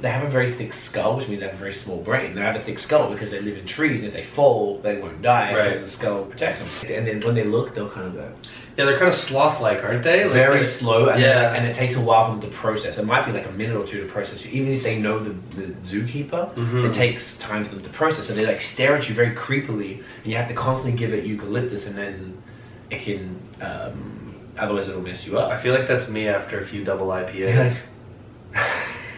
they have a very thick skull, which means they have a very small brain. They have a thick skull because they live in trees, and if they fall, they won't die because the skull protects them. And then when they look, they'll kind of go. Yeah, they're kind of sloth-like, aren't they? Like very slow, and, and it takes a while for them to process. It might be like a minute or two to process. Even if they know the zookeeper, it takes time for them to process. So they like stare at you very creepily, and you have to constantly give it eucalyptus, and then it can, otherwise it'll mess you up. I feel like that's me after a few double IPAs.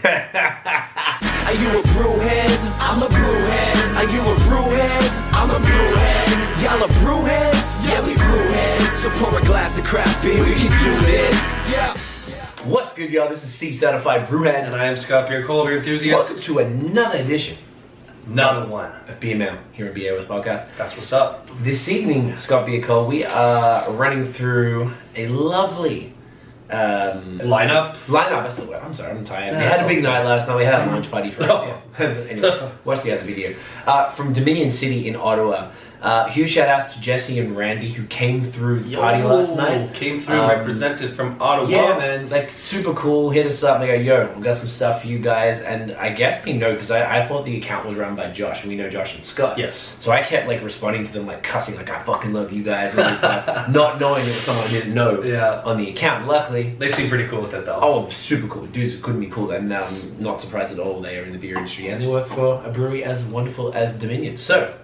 Are you a brewhead? I'm a brewhead. Are you a brewhead? I'm a brewhead. Y'all are brewheads? Yeah, we brewheads. So pour a glass of craft beer, we can do this. Yeah. What's good, y'all? This is C Certified Brewhead, And I am Scott Beer, cold beer enthusiast. welcome to another edition Another one of BML here at BAOS Podcast. That's what's up. This evening, Scott Beer Co, we are running through a lovely Lineup. That's the word. I'm sorry, I'm tired. Yeah, we had a big awesome. night last night. We had a lunch party for anyway, watch the other video. From Dominion City in Ottawa. Huge shout outs to Jesse and Randy who came through the party last night. Came through represented from Ottawa. Yeah, man, like super cool. Hit us up. They go, yo, we got some stuff for you guys. And I guess we know because I thought the account was run by Josh, and we know Josh and Scott. Yes. So I kept like responding to them, like cussing, like I fucking love you guys, and all this stuff, not knowing it was someone I didn't know on the account. Luckily, They seem pretty cool with it though. oh, super cool. Dudes couldn't be cooler, and I'm not surprised at all. They are in the beer industry, and they work for a brewery as wonderful as Dominion. So.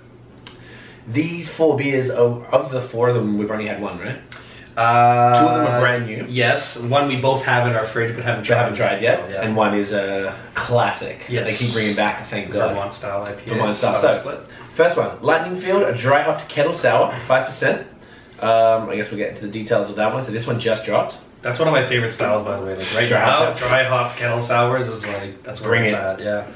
These 4 beers, of the 4 of them, we've only had one, right? 2 of them are brand new. Yes, one we both have in our fridge but haven't tried yet. so, yeah. And one is a classic that they keep bringing back, thank God. Vermont style IPA. Vermont style. So, first one, Lightning Field, a dry hopped kettle sour, 5%. I guess we'll get into the details of that one. So this one just dropped. That's one of my favorite styles, by the way. Like right now, dry hop kettle sours is like, that's where it's at, yeah.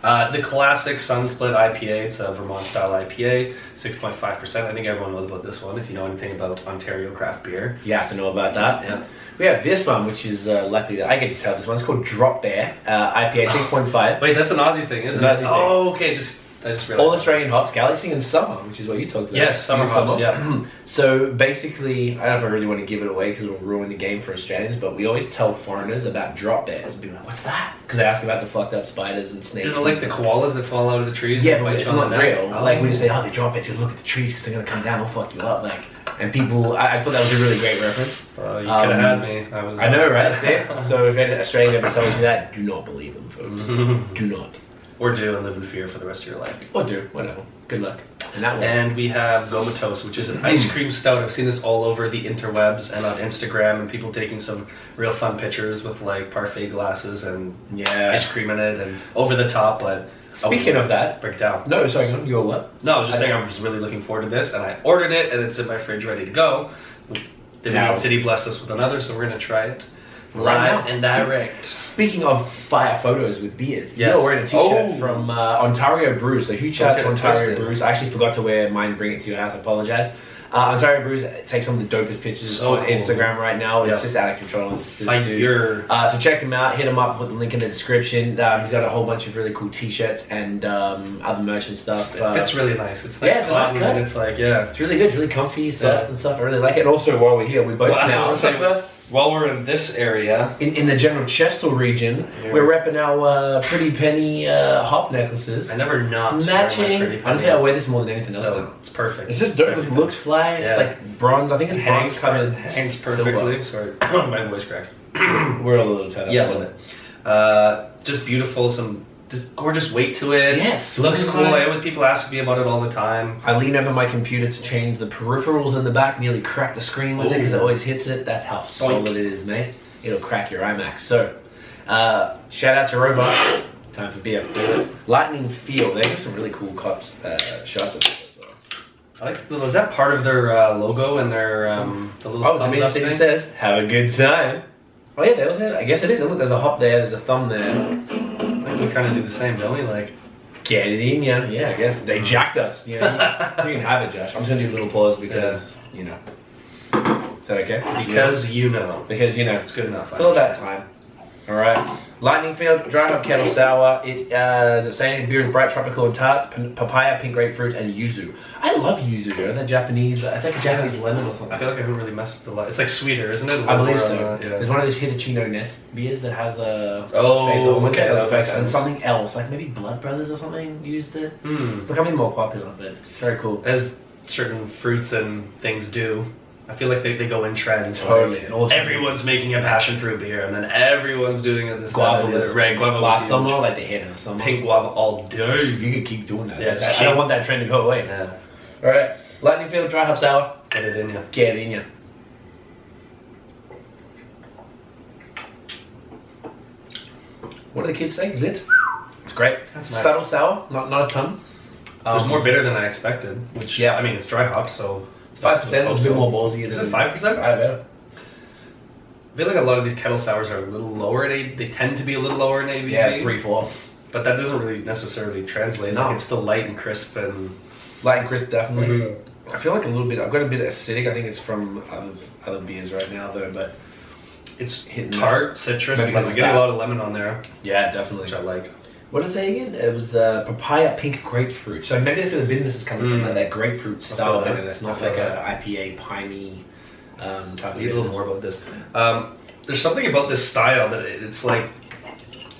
The classic Sunsplit IPA, it's a Vermont style IPA, 6.5%. I think everyone knows about this one if you know anything about Ontario craft beer. You have to know about that. Yeah. We have this one, which is lucky that I get to tell this one. It's called Drop Bear, IPA 6.5. Wait, that's an Aussie thing, isn't it? It's an Aussie thing. Oh, okay, I just realized. All Australian hops, Galaxy and Summer, which is what you talked about. Yes, summer hops, yeah. So basically, I don't know if I really want to give it away because it'll ruin the game for Australians, but we always tell foreigners about drop bears and be like, what's that? Because they ask about the fucked up spiders and snakes. Is it like the koalas that fall out of the trees? Yeah, but it's not real. Oh. Like, we just say, oh, they drop bears, you look at the trees because they're going to come down, they'll fuck you up. Like, and people, I thought that was a really great reference. Well, you could have had me. I know, right? That's it. So if any Australian ever tells you that, do not believe them, folks. Do not. Or do and live in fear for the rest of your life. Or do, whatever. Good luck. And that one. And we have Gomatos, which is an ice cream stout. I've seen this all over the interwebs and on Instagram, and people taking some real fun pictures with like parfait glasses and ice cream in it and over the top. But speaking of that, break down. No, sorry, you were what? No, I was just saying I was really looking forward to this, and I ordered it, and it's in my fridge ready to go. Dominion City blessed us with another, so we're gonna try it. Live and direct. Speaking of fire photos with beers, yes. You're wearing a t-shirt from Ontario Brews. So huge shout out to Ontario Brews. I actually forgot to wear mine, bring it to your house. I apologize. Ontario Brews takes some of the dopest pictures on Instagram right now. It's just out of control. So check him out. Hit him up. Put the link in the description. He's got a whole bunch of really cool t-shirts and other merch and stuff. It fits really nice. It's nice, classy, and it's like it's really good. It's really comfy, soft and stuff. I really like it. And also, while we're here, we both while we're in this area, in the general Chester region, we're repping our pretty Pennie hop necklaces. I never not matching. Honestly, I wear this more than anything else. It's perfect. It's just dope. It looks fly. Yeah. It's like bronze. I think it's bronze colored. Hangs perfectly. Sorry, my voice cracked. We're all a little tied up. Yeah, with it. Just beautiful. Some just gorgeous weight to it. Yes, looks cool. I always people ask me about it all the time. I lean over my computer to change the peripherals in the back. Nearly crack the screen with it because it always hits it. That's how solid it is, mate. It'll crack your iMac. So, shout out to Robot. Time for beer. Lightning Field. They have some really cool cups, shots of it. I like. Was that part of their logo and their the little thumbs up thing? Says, "Have a good time." Oh yeah, that was it. I guess it is. Look, there's a hop there. There's a thumb there. I think we kind of do the same, don't we? Like, get it in, yeah. Yeah, I guess they jacked us. You know, you can have it, Josh. I'm just gonna do a little pause because you know. Is that okay? Because you know. Because you know. It's good enough. It's all that time. All right. Lightning Field Dry Hop Kettle Sour. The same beer is bright tropical and tart, papaya, pink grapefruit, and yuzu. I love yuzu. They're Japanese. I think a Japanese lemon or something. I feel like I haven't really messed with the lemon. It's like sweeter, isn't it? I believe so. There's one of those Hitachino Nest beers that has a and something else, like maybe Blood Brothers or something used it. It's becoming more popular, but it's very cool. As certain fruits and things do. I feel like they go in trends. Totally. Like everyone's making a passion fruit beer, and then everyone's doing it this guava. Right, guava last summer, like the hit of the summer. Pink guava all day. You can keep doing that. Yeah, I don't want that trend to go away. Yeah. All right. Lightning Field Dry Hop Sour. Get it in you. Get it in you. What do the kids say? Lit. It's great. That's nice. Subtle sour, not a ton. It was more bitter than I expected. Which I mean, it's dry hop, so. 5%, so it's a bit more ballsy. Is it 5%? I bet. I feel like a lot of these kettle sours are a little lower in they tend to be a little lower in ABV. Yeah, 3-4. But that doesn't really necessarily translate. No. Like it's still light and crisp and... Light and crisp, definitely. I feel like a little bit, I've got a bit of acidic. I think it's from other beers right now though, but it's hitting tart, citrus, like we're getting a lot of lemon on there. Yeah, definitely. Which I like. What did I say again? It was papaya pink grapefruit. So maybe that's where the bitterness is coming from, like that grapefruit style bitterness, not like a IPA piney type of Need a little more about this. There's something about this style that it's like,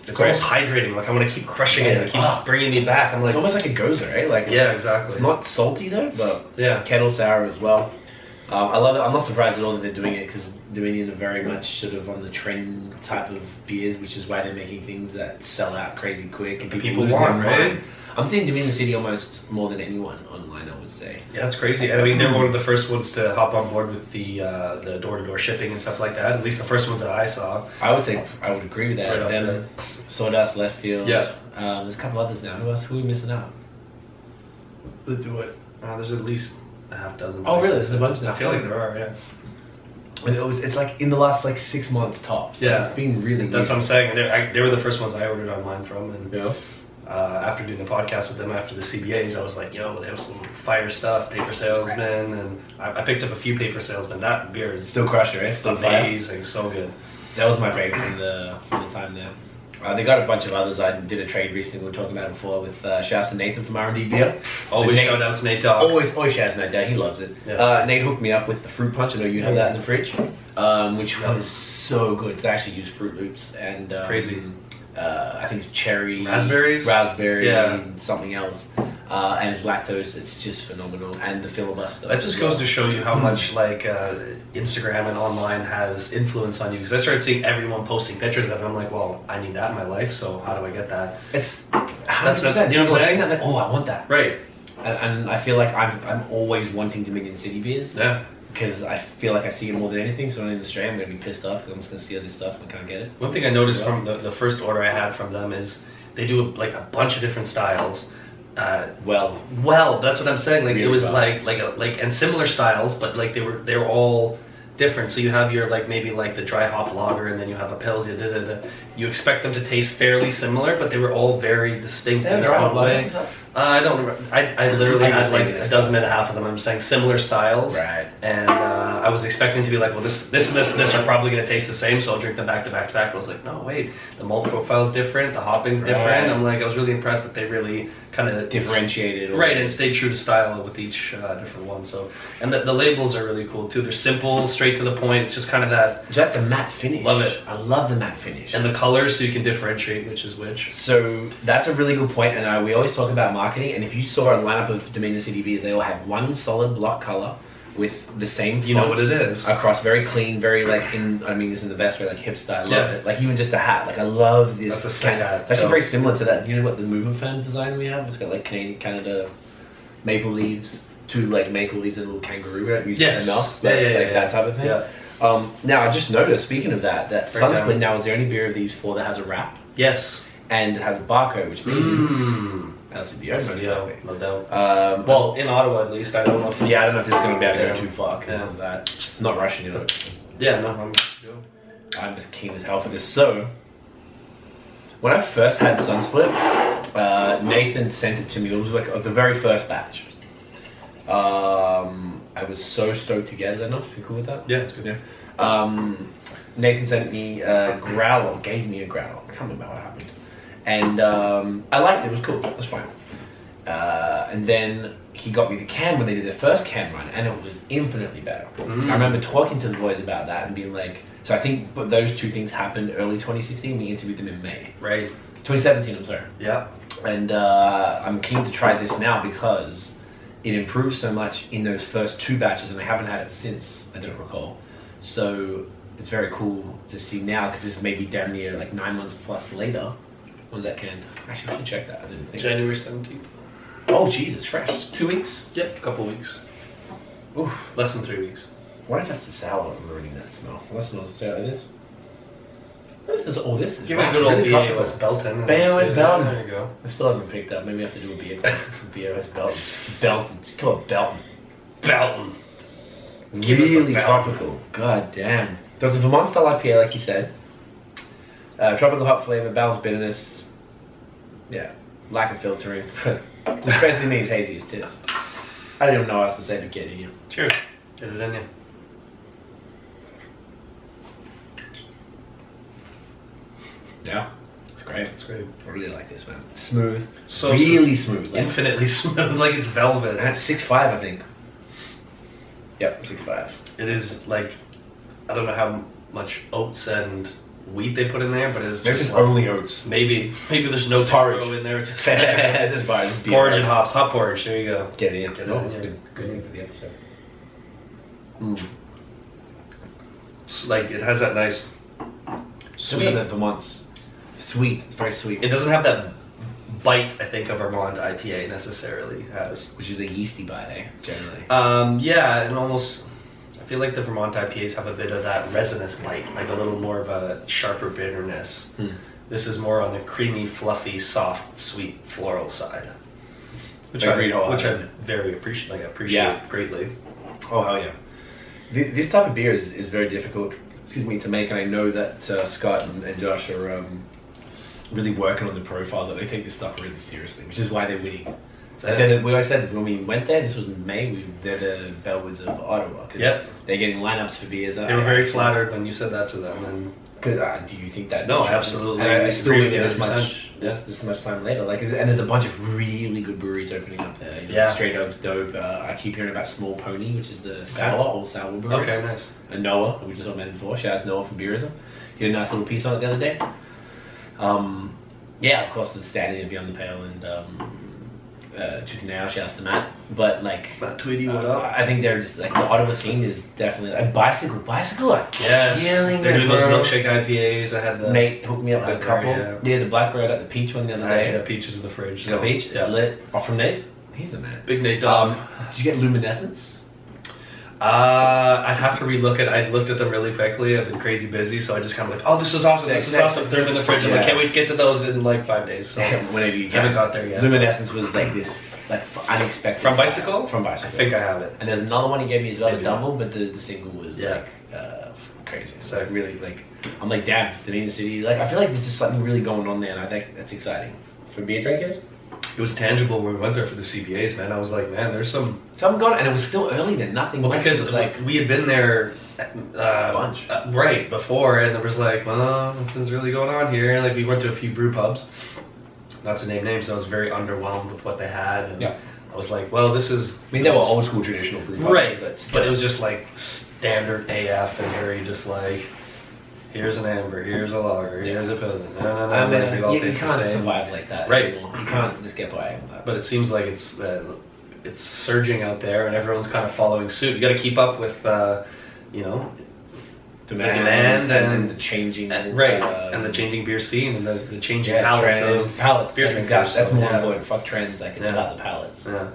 it's almost hydrating. Like I want to keep crushing it. It keeps bringing me back. I'm like, it's almost like a goza, right? Like exactly. It's not salty though, but kettle sour as well. I love it. I'm not surprised at all that they're doing it because Dominion are very much sort of on the trend type of beers, which is why they're making things that sell out crazy quick and people want, right? I'm seeing Dominion City almost more than anyone online, I would say. Yeah, that's crazy. I mean, they're one of the first ones to hop on board with the door-to-door shipping and stuff like that. At least the first ones that I saw. I would say I would agree with that. Then Sawdust, Left Field. Yeah. There's a couple others now. Who else? Who are we missing out? That do it. There's at least a half dozen. Oh, really? There's a bunch now. I feel like there are. Yeah. And it's like in the last 6 months tops. Yeah, it's been really. That's what I'm saying. They were the first ones I ordered online from, and after doing the podcast with them after the CBAs, I was like, yo, they have some fire stuff, Paper Salesman, and I picked up a few Paper Salesman. That beer is still crusher, right? Still amazing, so good. That was my favorite from the time there. They got a bunch of others. I did a trade recently we were talking about before with shouts to Nathan from R&D Beer. Always shout out to Nate Dog. Always shouts to Nate Dog. He loves it. Yeah. Nate hooked me up with the fruit punch. I know you have that in the fridge, which was so good. They actually use Fruit Loops and crazy. I think it's cherry, raspberry, something else, and it's lactose. It's just phenomenal, and the filibuster. That just goes to show you how much Instagram and online has influence on you. Because I started seeing everyone posting pictures of it. I'm like, well, I need that in my life. So how do I get that? It's 100%. You know what I'm saying? Like, oh, I want that. Right. And I feel like I'm always wanting Dominion City beers. Yeah. Because I feel like I see it more than anything, so in Australia I'm going to be pissed off because I'm just going to see all this stuff and can't get it. One thing I noticed from the first order I had from them is they do a bunch of different styles. Well, that's what I'm saying. Like really it was and similar styles, but like they were all different. So you have your maybe the dry hop lager, and then you have a pils. You expect them to taste fairly similar, but they were all very distinct in their own way. I don't remember. I literally had a dozen and a half of them. I'm saying similar styles, right? And I was expecting to be like, well, this and this are probably going to taste the same, so I'll drink them back to back to back. But I was like, no, wait, the malt profile is different, the hopping's different. I'm like, I was really impressed that they really kind of differentiated, and stayed true to style with each different one. So, and the labels are really cool too. They're simple, straight to the point. It's just kind of that. Just the matte finish. Love it. I love the matte finish. And the colors, so you can differentiate which is which. So that's a really good point, and we always talk about marketing. And if you saw a lineup of Dominion City beers, they all have one solid block color with the same font. You know what it is. Across, very clean, very I mean this in the best way, hipster. I love it. Like even just a hat. Like I love this. That's a sick hat. It's actually very similar to that. You know what the movement fan design we have? It's got Canada maple leaves, two maple leaves and a little kangaroo. We don't use that enough. But, that type of thing. Yeah. Now I just noticed, speaking of that Sunsplit now is the only beer of these four that has a wrap. Yes. And it has a barcode, which means no doubt. Well, in Ottawa at least, I don't know. I don't know if this is going to be able to go too far because of that. Not rushing it. Yeah, no, I'm just keen as hell for this. So, when I first had Sunsplit, Nathan sent it to me. It was the very first batch. I was so stoked to get it. Is that enough? You cool with that? Yeah, it's good. Yeah. Nathan sent me a growler, gave me a growler. I can't remember what happened. And I liked it. It was cool. It was fine. And then he got me the can when they did their first can run, and it was infinitely better. I remember talking to the boys about that and being like, so I think those two things happened early 2016. We interviewed them in May. Right. 2017, I'm sorry. Yeah. And I'm keen to try this now because it improved so much in those first 2 batches, and I haven't had it since, I don't recall. So it's very cool to see now, because this is maybe damn near like 9 months plus later. When's that canned? Actually, I should check that. I didn't think. January 17th. Oh, Jesus, fresh. 2 weeks? Yep, a couple weeks. Oof. Less than 3 weeks. What if that's the sour ruining that smell? Well, that smells like this. What is all this? Give it a good old BAOS Belton. BAOS Belton. There you go. It still hasn't picked up. Maybe I have to do a BAOS Belton. Belton. It's called Belton. Belton. Really tropical. God damn. There's a Vermont style IPA, like you said. Tropical hop flavor, balanced bitterness. Yeah. Lack of filtering. Which basically means hazy as tits. I don't even know what else to say, but get in you. Cheers. Get it in you. Yeah. It's great. It's great. I really like this, man. Smooth. So really smooth. Like, infinitely smooth, like it's velvet. and it's 6.5, I think. Yep, 6.5. It is like, I don't know how much oats and wheat they put in there, but it's Maybe just it's only oats. maybe there's no It's porridge. taro in there. It's just It's fine. It's beer. porridge and hops, hot porridge. There you go. Get it in. Get it No, in, it's yeah. good thing for the episode. It's like it has that nice Sweet. sweet. The Vermont's sweet. It's very sweet. It doesn't have that bite I think a Vermont IPA necessarily has. Which is a yeasty bite, eh? Generally. Yeah, and almost I feel like the Vermont IPAs have a bit of that resinous bite, like a little more of a sharper bitterness. This is more on the creamy, fluffy, soft, sweet, floral side, which I very appreciate greatly. Oh hell yeah! This type of beer is very difficult. To make, and I know that Scott and Josh are really working on the profiles. That they take this stuff really seriously, which is why they're winning. We always said when we went there, this was in May, they're the Bellwoods of Ottawa. Yep. They're getting lineups for beers. They were very flattered when you said that to them. And do you think that? No, absolutely. And I still agree think with this much time later. Like, and there's a bunch of really good breweries opening up there. You know, Straight Oaks, dope. I keep hearing about Small Pony, which is the all sour brewery. Okay, nice. And Noah, which is what I mentioned before. Shout out to Noah from Beerism. He did a nice little piece on it the other day. Yeah, of course, the standing and Beyond the Pale and Truth Now, shouts to Matt. But like, Matt Tweedy, what up? I think they're just like the Ottawa scene is definitely like bicycle are killing they're it, doing those bro. milkshake IPAs. I had the mate hooked me up with a couple. Yeah. The blackberry. I got the peach one the other day. Yeah, peaches in the fridge. You got peach? It's lit. Off from Nate. He's the man. Big Nate dog. Did you get luminescence? I'd have to relook it. I looked at them really quickly. I've been crazy busy, so I just kind of like, oh, this is awesome. This is awesome. Throw them in the fridge. I'm like, can't wait to get to those in like 5 days. So whenever you haven't got there yet. Luminescence was like this, like unexpected. From Bicycle? From Bicycle. I think I have it. And there's another one he gave me as well, Maybe a double, but the single was like crazy. So I really like, I'm like, damn, Dominion City. Like, I feel like there's just something really going on there, and I think that's exciting for beer drinkers. It was tangible when we went there for the CBAs, man. I was like, man, there's some gone, and it was still early then. Nothing. Well, because like we had been there a bunch right before, and there was like, well, nothing's really going on here. Like we went to a few brew pubs, not to name names. So I was very underwhelmed with what they had. And I was like, well, this is. I mean, they were old school traditional brew pubs, right? But it was just like standard AF, and very just like. Here's an amber, here's a lager, here's a pilsner. No. You can't survive like that. Right. Anymore. You can't just get by with that. But it seems like it's surging out there, and everyone's kind of following suit. You got to keep up with, demand and the changing and the changing beer scene and the changing palates of palettes. beer drinkers. That's more important. Fuck trends. Like it's about the palettes. Yeah.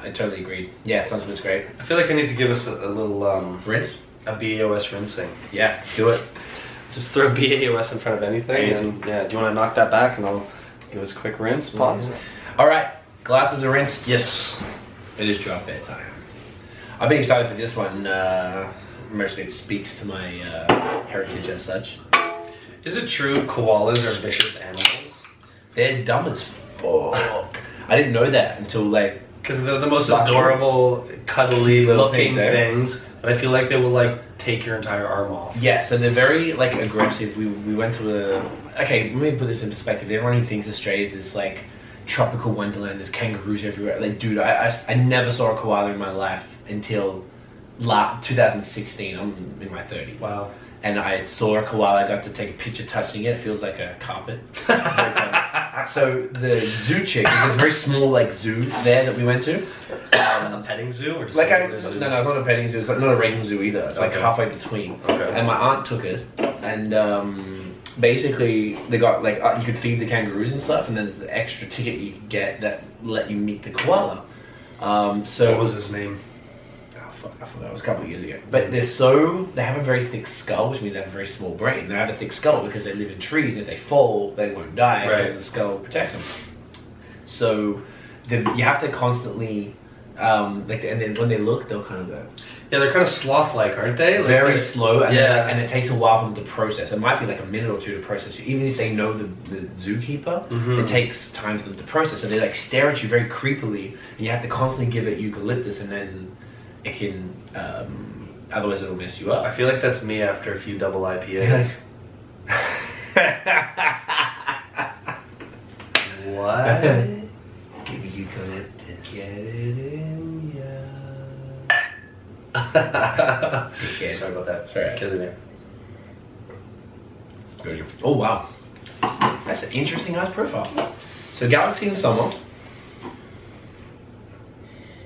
I totally agree. Yeah, it sounds like it's great. I feel like I need to give us a little rinse. A BAOS rinsing. Yeah, do it. Just throw BAOS in front of anything. And do you want to knock that back and I'll give us a quick rinse? Pause. All right, glasses are rinsed. Yes. It is drop dead time. I've been excited for this one. Mostly it speaks to my heritage as such. Is it true koalas are vicious animals? They're dumb as fuck. I didn't know that until like because they're the most adorable, cuddly looking things. But I feel like they will like take your entire arm off. Yes, and they're very like aggressive. We went to okay, let me put this in perspective. Everyone who thinks Australia is this like tropical wonderland, there's kangaroos everywhere. Like, dude, I never saw a koala in my life until 2016. I'm in my 30s. Wow. And I saw a koala. I got to take a picture touching it. It feels like a carpet. So the zoo chick, there's a very small like zoo there that we went to. A petting zoo or just like zoo? No, it's not a petting zoo. It's like not a regular zoo either. It's like halfway between. Okay. And my aunt took us, and basically they got like you could feed the kangaroos and stuff, and then there's an extra ticket you could get that let you meet the koala. So what was his name? I forgot, it was a couple of years ago. But they have a very thick skull, which means they have a very small brain. They have a thick skull because they live in trees, and if they fall, they won't die because the skull protects them. So you have to constantly, and then when they look, they'll kind of go. Yeah, they're kind of sloth-like, aren't they? Like very slow, and yeah. It takes a while for them to process. It might be like a minute or two to process. Even if they know the zookeeper, it takes time for them to process. So they like stare at you very creepily, and you have to constantly give it eucalyptus, and then it can, otherwise it'll mess you up. I feel like that's me after a few double IPAs. What? Give me eucalyptus. Get it in ya. Okay. Sorry about that. Sorry. Get it there. Oh wow. That's an interesting nice profile. So Galaxy in summer.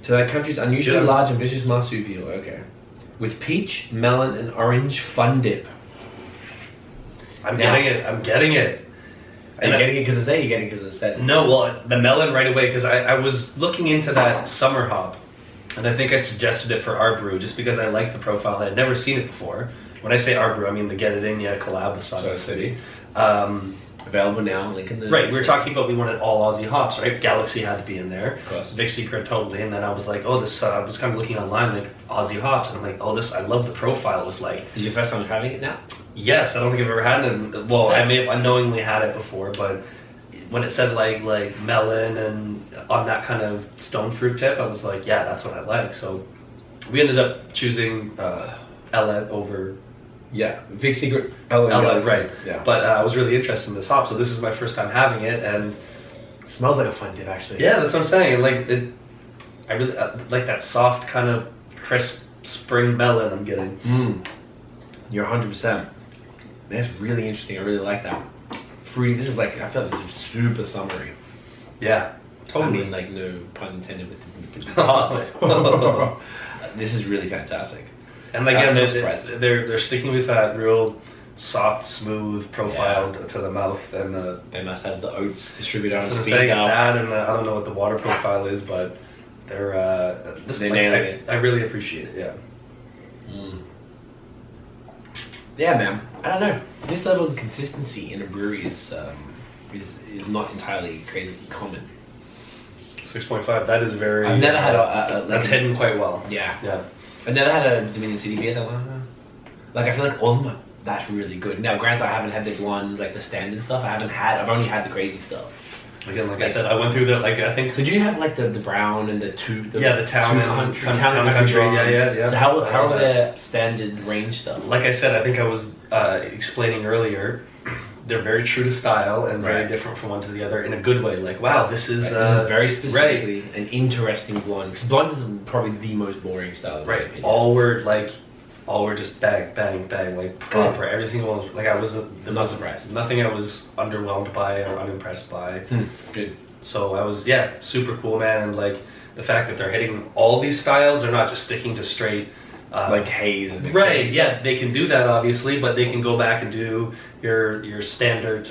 So that country's unusually large, ambitious marsupial, okay. With peach, melon, and orange fun dip. I'm getting it. Are you getting it because it's there? Or are you getting it because it's said? No, well, the melon right away, because I was looking into that summer hop, and I think I suggested it for our brew just because I liked the profile. I had never seen it before. When I say our brew, I mean the Get It In Ya collab with Salt City. Available now, link in the... Right, we were talking about we wanted all Aussie hops, right? Galaxy had to be in there. Of course. Vic Secret, totally. And then I was like, oh, this... I was kind of looking online, like, Aussie hops. And I'm like, oh, this... I love the profile. It was like... Is your first time having it now? Yes, I don't think I've ever had it. And, well, I may have unknowingly had it before, but when it said, like melon and on that kind of stone fruit tip, I was like, yeah, that's what I like. So we ended up choosing Ella over... Yeah, Vic Secret, Ella, right. Yeah. But I was really interested in this hop, so this is my first time having it, and it smells like a fun dip, actually. Yeah, that's what I'm saying. Like I really like that soft kind of crisp spring melon I'm getting. You're 100%. That's really interesting. I really like that. Fruity. This is like, I feel like this is super summery. Yeah, totally. I mean, like, no pun intended with the hop, but this is really fantastic. And again, they're sticking with that real soft, smooth profile to the mouth, and they must have the oats distributed on speed. It's that, and I don't know what the water profile is, but they're nailing it. I really appreciate it. Yeah. Yeah, man. I don't know. This level of consistency in a brewery is not entirely crazy common. 6.5. That is very. I've never had that's hidden quite well. Yeah. Yeah. I've never had a Dominion City beer that one. Like, I feel like all of them that's really good. Now, granted, I haven't had the one, like the standard stuff. I've only had the crazy stuff. Again, like I said, I went through the, like, I think... Did you have, like, the brown and the two... the town and country. Yeah. So how are their standard range stuff? Like I said, I think I was explaining earlier, they're very true to style and very different from one to the other in a good way. Like, wow, this is very specifically an interesting blonde. Because blonde is probably the most boring style. In my opinion. All were just bang, bang, bang, like proper. Everything was like not surprised. Nothing I was underwhelmed by or unimpressed by. Good. So I was super cool, man, and like the fact that they're hitting all these styles. They're not just sticking to straight. Like haze. And right, yeah, they can do that obviously, but they can go back and do your standard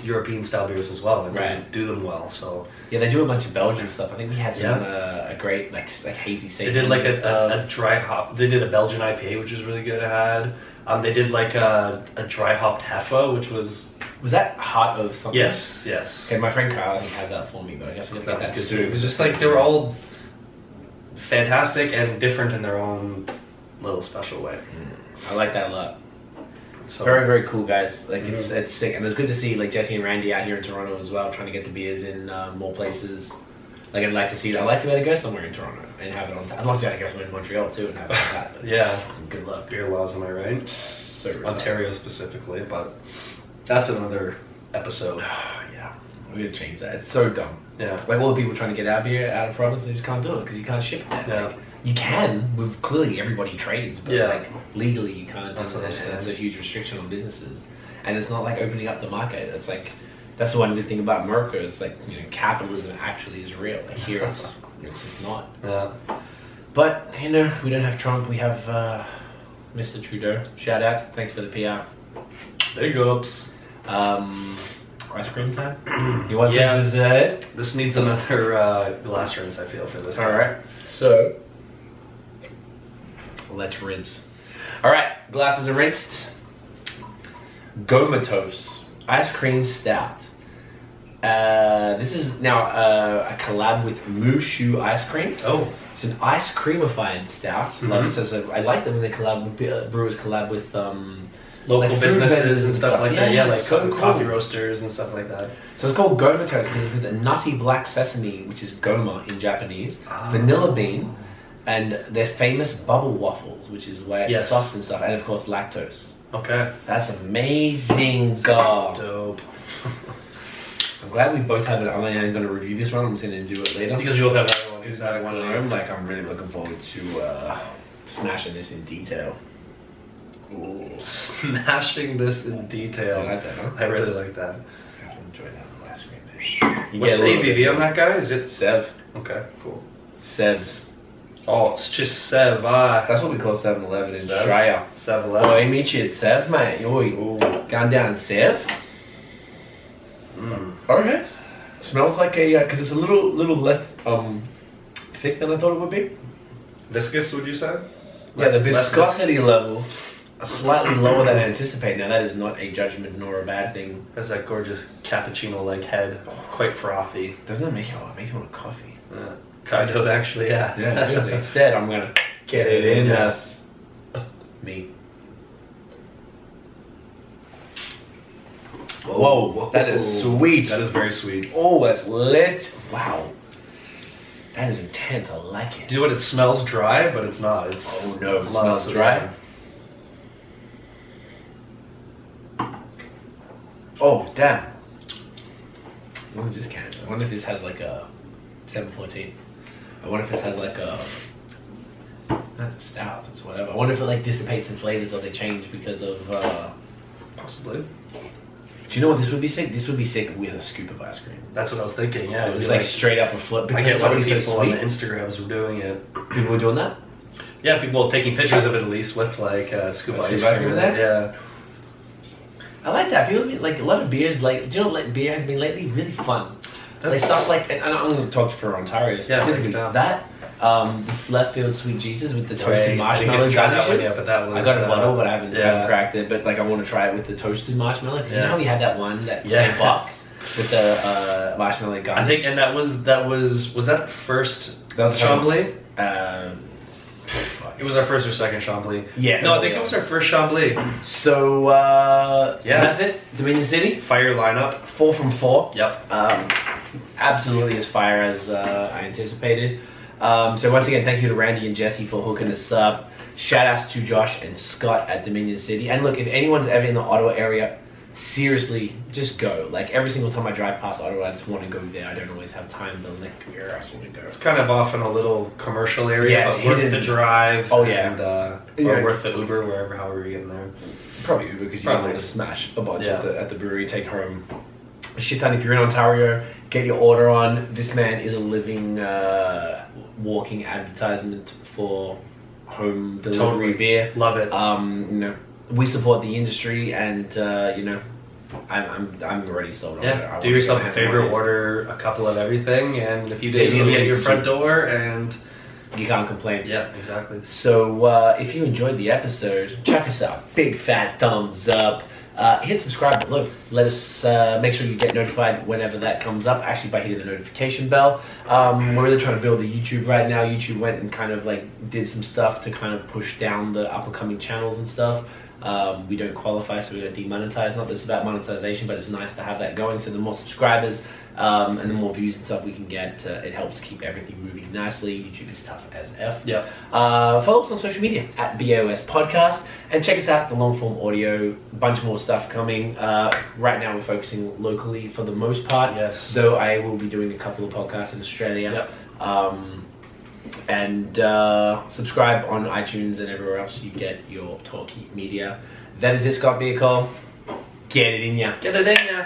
European style beers as well, and do them well. So yeah, they do a bunch of Belgian stuff. I think we had some a great like hazy. They did like a dry hop. They did a Belgian IPA, which was really good. I had. They did like a dry hopped Heffa, which was that Heart of something? Yes. Okay, my friend Kyle I think has that for me, but I guess I'm gonna get that soon. It was just like they were all fantastic and different in their own little special way. I like that a lot. So, very, very cool, guys. Like it's sick, and it's good to see like Jesse and Randy out here in Toronto as well, trying to get the beers in more places. Like I'd like to see that. I'd like to be able to go somewhere in Toronto and have it on tap. I'd like to be able to go somewhere in Montreal too and have it on tap. Yeah. Good luck. Beer laws, am I right? So Ontario specifically, but that's another episode. Yeah, we're gonna change that. It's so dumb. Yeah. Like all the people trying to get our beer out of province, they just can't do it because you can't ship it there. Yeah. Like, you can, with clearly everybody trades, but Yeah. like legally you can't. That's what I'm saying. That's a huge restriction on businesses, and it's not like opening up the market. It's like that's the one good thing about America. It's like capitalism actually is real. Like here it's just not. Yeah. But we don't have Trump. We have Mr. Trudeau. Shout outs. Thanks for the PR. Big ups. Ice cream time. You want some dessert? This needs another glass rinse. I feel for this. All right. So let's rinse. All right. Glasses are rinsed. Gomatos ice cream stout. This is now a collab with Mushu Ice Cream. Oh. It's an ice creamified stout. Love it. So I like them when they collab with brewers collab with local like businesses and stuff like that. Yeah, like so cool. coffee roasters and stuff like that. So it's called Gomatos because it's with a nutty black sesame, which is goma in Japanese, vanilla bean, and their famous bubble waffles, which is why it's soft and stuff, and of course lactose. Okay. That's amazing, God. Dope. I'm glad we both have it. I'm going to review this one. I'm just going to do it later. Because you both have another one. Exactly. One at home. Like, I'm really looking forward to smashing this in detail. Ooh. Smashing this in detail. I like that, huh? I really like that. I have to enjoy that on the last screen. What's the ABV on that guy? Is it Sev? Okay, cool. Sevs. Oh, it's just Sev. That's what we call 7-Eleven in Australia. 7-Eleven. Oh, I meet you at Sev, mate. Gone down Sev. Okay. Smells like a because it's a little less thick than I thought it would be. Viscous, would you say? Yeah, the viscosity level are slightly lower than I anticipate. Now that is not a judgment nor a bad thing. There's that gorgeous cappuccino-like head, quite frothy. Doesn't it make you? It makes you want coffee. Kind of, actually, yeah. Yeah, seriously. Instead, I'm gonna get it in us. Me. Whoa, that is sweet. That is very sweet. Oh, that's lit. Wow. That is intense. I like it. Do you know what? It smells dry, but it's not. It's oh no, it smells dry. Oh, damn. What is this can? I wonder if this has like a 714. I wonder if this has like a... That's a stout, so it's whatever. I wonder if it like dissipates in flavors or they change because of... Possibly. Do you know what this would be sick? This would be sick with a scoop of ice cream. That's what I was thinking, yeah. It's like straight up a flip. I get a lot of people on the Instagrams were doing it. People were doing that? Yeah, people taking pictures of it at least with like scoop of ice cream in there. Yeah. I like that. People like a lot of beers. Like, do you know what beer has been lately? Really fun. Like stuff like, and I'm going to talk for Ontario specifically. That this left field sweet Jesus with the toasted marshmallow garnishes. I got a bottle, but I haven't cracked it. But like, I want to try it with the toasted marshmallow. Cause you know how we had that one that same box with the marshmallow garnish. I think, and that was that first Chambly? It was our first or second Chambly. Yeah. No, I think it was our first Chambly. So that's it. Dominion City. Fire lineup. 4 from 4. Yep. Absolutely as fire as I anticipated. So once again, thank you to Randy and Jesse for hooking us up. Shout outs to Josh and Scott at Dominion City. And look, if anyone's ever in the Ottawa area, seriously, just go. Like every single time I drive past Ottawa, I just want to go there. I don't always have time, but like, I just want to go. It's kind of off in a little commercial area, but worth the drive. Oh yeah, and, or worth the Uber, however you're getting there. Probably Uber because you don't want to smash a bunch at the brewery, take home a shit ton. If you're in Ontario, get your order on. This man is a living, walking advertisement for home delivery beer. Love it. We support the industry, and I'm already sold on it. Yeah, do yourself a favor, order a couple of everything, and a few days you'll be at your front door, and you can't complain. Yeah, exactly. So if you enjoyed the episode, check us out. Big fat thumbs up. Hit subscribe below. Let us make sure you get notified whenever that comes up, actually by hitting the notification bell. We're really trying to build the YouTube right now. YouTube went and kind of like did some stuff to kind of push down the up and coming channels and stuff. We don't qualify, so we don't demonetize. Not that it's about monetization, but it's nice to have that going. So the more subscribers and the more views and stuff we can get, it helps keep everything moving nicely. YouTube is tough as F. Yeah. Follow us on social media at BAOS Podcast, and check us out, the long form audio, a bunch more stuff coming. Right now we're focusing locally for the most part. Yes. Though I will be doing a couple of podcasts in Australia. Yep. And subscribe on iTunes and everywhere else you get your talkie media. That is it, Scott Beer Call. Get it in ya. Get it in ya.